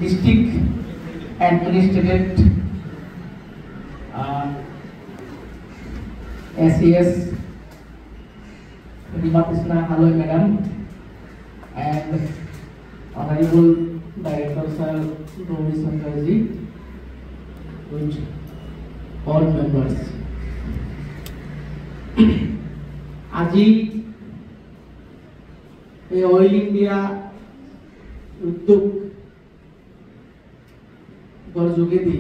district administrated SES Rima Krishna Haloi Madam and Honorable Director Sir Rovi Sankarji with all members. আজি এই oil India উদ্যোগ যোগেদি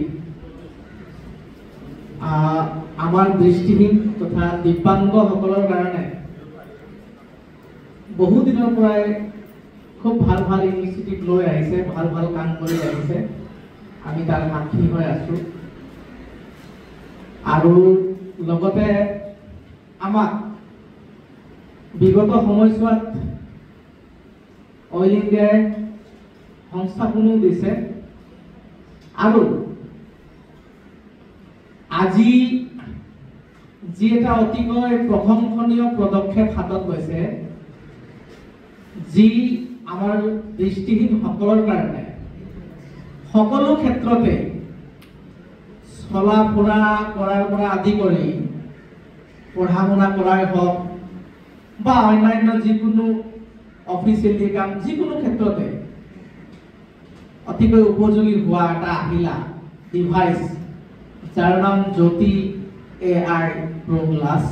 আমার দৃষ্টিহীন তথা দিব্যাংগ সকলের কারণে বহুদিনের পরাই খুব ভাল ভাল ইনিশিয়েটিভ লৈ আহিছে, ভাল ভাল কাম কৰি আহিছে। আমি তাৰ সাক্ষী হৈ আছো আৰু লগতে আমাক বিগত সময়ছোৱাত অয়েল ইন্ডিয়াই সংস্থাপনো দিছে আৰু আজি যি এটা অতিকৈ প্ৰশংসনীয় পদক্ষেপ হাতত লৈছে, যি আমাৰ দৃষ্টিহীন সকলৰ কাৰণে সকলো ক্ষেত্ৰতে চলা ফুৰা কৰাৰ পৰা আদি কৰি পঢ়া শুনা কৰাই হওক বা অন্যান্য যিকোনো অফিচিয়েলি কাম যিকোনো ক্ষেত্ৰতে অতিকৈ উপযোগী হোৱা এটা আহিলা ডিভাইচ যাৰ নাম জ্যোতি AI Pro Glass।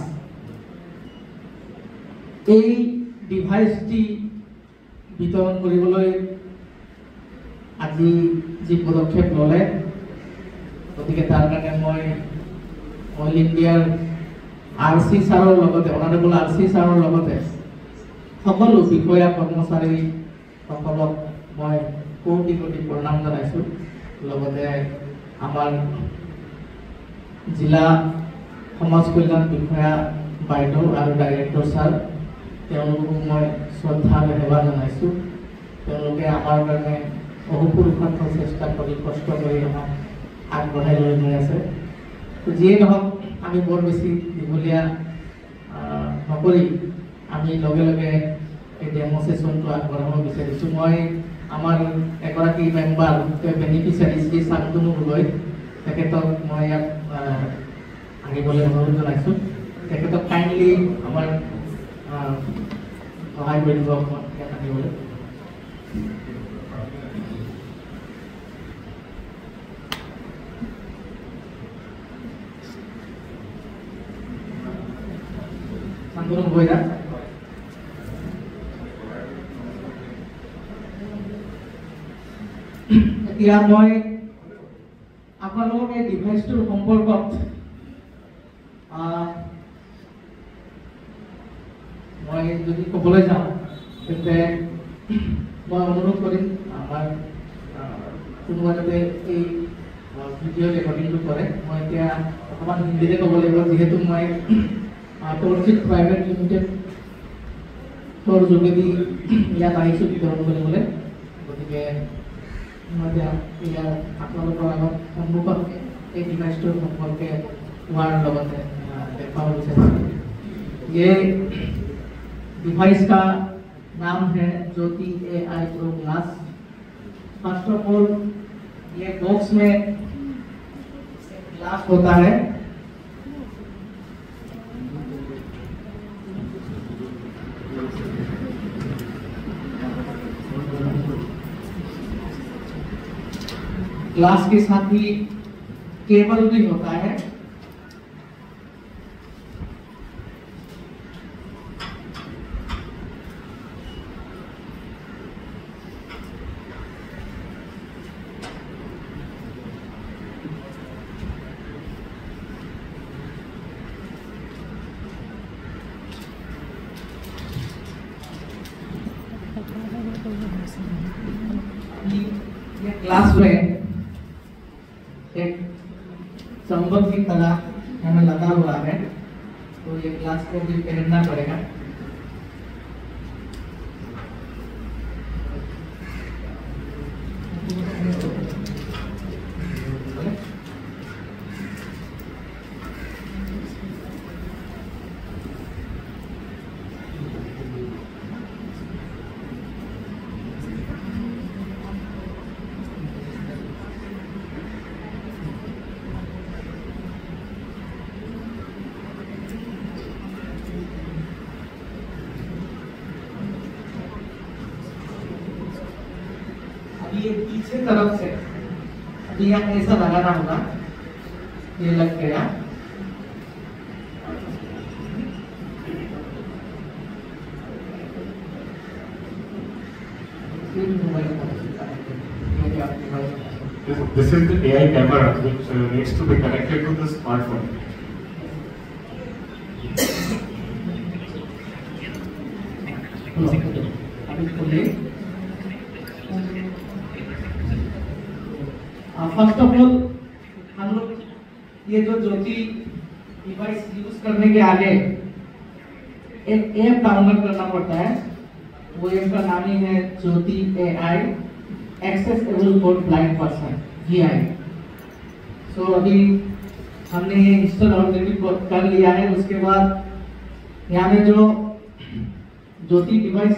এই ডিভাইচটি বিতৰণ কৰিবলৈ আজি যি পদক্ষেপ ল'লে, গতিকে তাৰ কাৰণে মই অয়েল ইণ্ডিয়াৰ RC ছাৰৰ লগতে অনাৰেবল RC ছাৰৰ লগতে সকলো বিষয়া কৰ্মচাৰী সকলক মই কোটি কোটি প্ৰণাম জনাইছোঁ। লগতে আমাৰ জিলা সমাজ কল্যাণ বিষয়া বাইদেউ আৰু ডাইৰেক্টৰ ছাৰ, তেওঁলোকক মই শ্ৰদ্ধা সেৱা জনাইছোঁ। তেওঁলোকে আমাৰ কাৰণে অহোপুৰুষাৰ্থ চেষ্টা কৰি কষ্ট কৰি আমাক আগবঢ়াই লৈ গৈ আছে। যিয়ে নহওক, আমি বৰ বেছি দীঘলীয়া নকৰি আমি লগে লগে এই ডেমনষ্ট্ৰেশ্যনটো আগবঢ়াব বিচাৰিছোঁ। মই আমাৰ এগৰাকী মেম্বাৰ বেনিফিচিয়াৰী শ্ৰী শান্তনু গগৈ, তেখেতক মই ইয়াত আহিবলৈ অনুৰোধ জনাইছোঁ। তেখেতক কাইণ্ডলি আমাৰ সহায় কৰি দিব ইয়াত আহিবলৈ। শান্তনু গগৈ দা, এতিয়া মই আপোনালোকক এই ডিভাইচটোৰ সম্পৰ্কত মই যদি ক'বলৈ যাওঁ তেন্তে মই অনুৰোধ কৰিম আমাৰ কোনোবা যাতে এই ভিডিঅ' ৰেকৰ্ডিংটো কৰে। মই এতিয়া অকণমান হিন্দীতে ক'ব লাগিব, যিহেতু মই টৰ্চিট প্ৰাইভেট লিমিটেডৰ যোগেদি ইয়াত আহিছোঁ বিতৰণ কৰিবলৈ। গতিকে মই এতিয়া ইয়াৰ আপোনালোকৰ আগত সন্মুখত এই ডিভাইচটোৰ সম্পৰ্কে কোৱাৰ লগতে দেখাব বিচাৰিছোঁ। ये डिवाइस का नाम है ज्योति AI Pro Glass। First of all, ये बॉक्स में ग्लास होता है, ग्लास के साथ ही केबल भी होता है। ये ग्लास में एक चंबक की तरह हमें लगा हुआ है, तो ये ग्लास को भी पहनना पड़ेगा। अभी ये पीछे तरफ से अभी यहाँ ऐसा लगाना होगा, ये लग गया। This is the AI camera which needs to be connected to the smartphone. First of all हम लोग ये जो ज्योति डिवाइस यूज करने के आगे एक ऐप डाउनलोड करना पड़ता है। वो ऐप का नाम ही है ज्योति AI accessible for blind person, GI। सो अभी हमने ये इंस्टॉल ऑलरेडी कर लिया है। उसके बाद यहाँ में जो ज्योति डिवाइस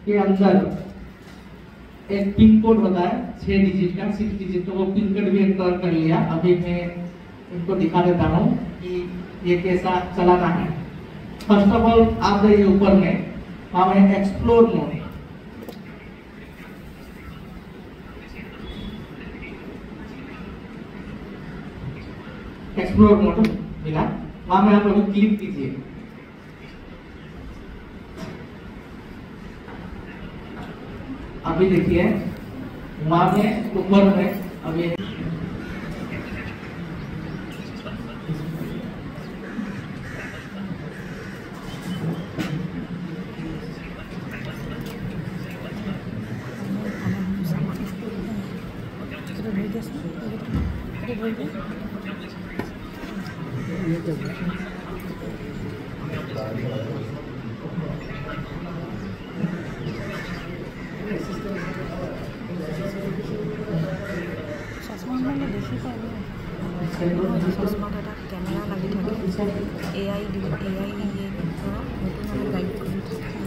के अंदर एक पिन कोड होता है 6 डिजिट का, 6 डिजिट, तो वो पिन कोड भी एंटर कर लिया। अभी मैं इनको दिखा देता हूँ कि ये कैसा चलाना है। फर्स्ट ऑफ ऑल आप जाइए ऊपर में, वहाँ में एक्सप्लोर मोड, एक्सप्लोर मोड मिला, वहाँ में आप अभी क्लिक कीजिए। अभी देखिए वहां में ऊपर में अभी कैमेरा लगी থাকে AI ये नতুन गाइड কৰি থাকে।